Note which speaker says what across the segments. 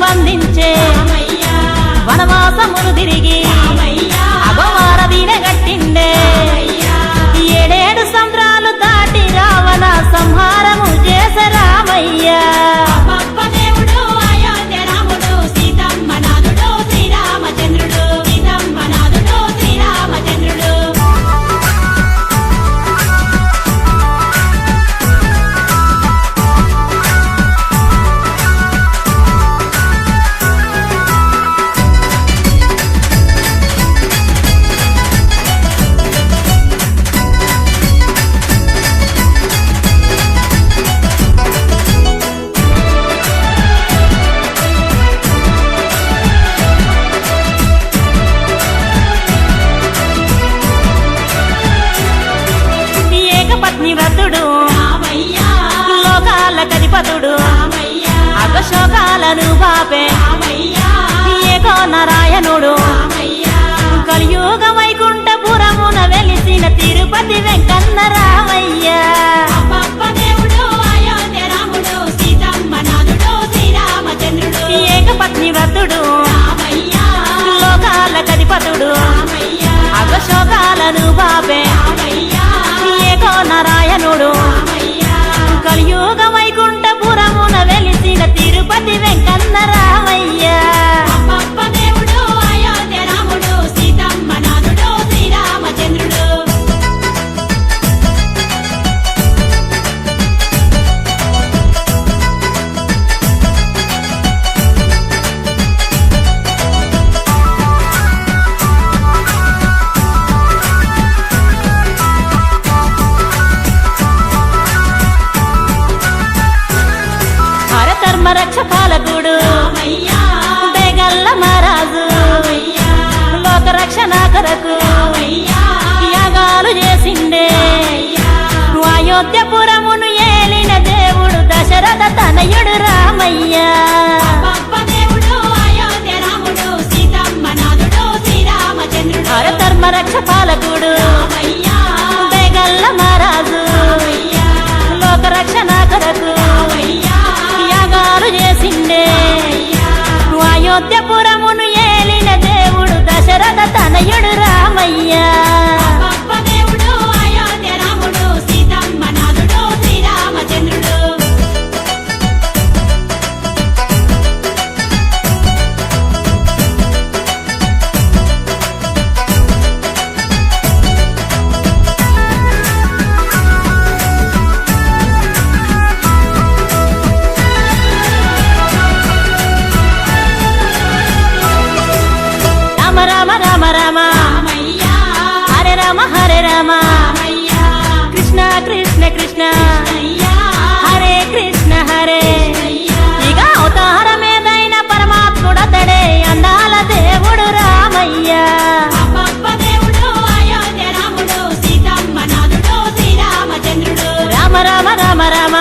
Speaker 1: బంధించే వనవాసములు తిరిగి అగవారదీన గట్టిండే ఏడేడు సంద్రాలు దాటి రావణ సంహారము చేసే రామయ్య వ్రతుడు లోకాల కధిపతుడు అగశోకాలను బాపే ఏకో నారాయణుడు కలియుగ వైకుంఠపురమున వెలిసిన తిరుపతి వెంకన్న రామయ్య ఏకపత్ని వ్రతుడు లోకాల కధిపతుడు అగశోకాలను బాపే ఏకో నారాయణుడు కలియుగ వైకుంఠపురమున వెలిసిన తిరుపతి వెంకన్న రామయ్య రక్ష పాలకుడు బేగల్ల మహారాజు లోక రక్షణ కొరకు యాగాలు చేసిండే అయోధ్యపురమును ఏలిన దేవుడు దశరథ తనయుడు రామయ్య ధర్మ రక్ష పాలకుడు బేగల్ల మహారాజు లోక రక్షణ కొరకు చేసిండే అయోధ్యపురమును ఏలిన దేవుడు దశరథ తనయుడు రామయ్య కృష్ణ కృష్ణ కృష్ణ హరే కృష్ణ హరే ఇక అవతారమేదైన పరమాత్ముడతడే అందాల దేవుడు రామయ్య రామ రామ రామ రామ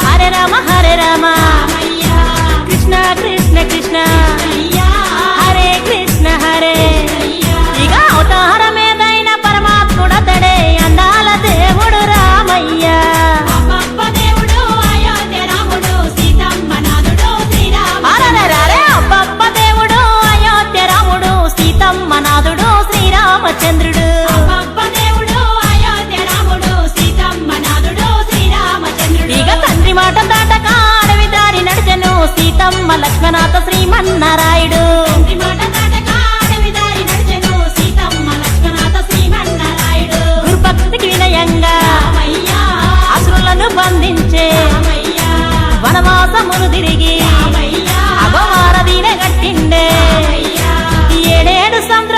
Speaker 1: హరే రామ హరే రామ కృష్ణ కృష్ణ కృష్ణ హరే కృష్ణ హరే ఇక అవతారమేదైన పరమాత్ముడతడే అందాల దేవుడు రామయ్య అబ్బబ్బ దేవుడు అయోధ్య రాముడు సీతమ్మ నాథుడు శ్రీరామచంద్రుడు ఇక తండ్రి మాట దాటక అడవి దారి నడిచెను సీతమ్మ లక్ష్మణాథ శ్రీమన్నారాయుడు గురుభక్తికి వినయంగా అసురులను బంధించే వనవాసములు తిరిగి అగవారదీన గట్టిండే ఏడేడు సంద్ర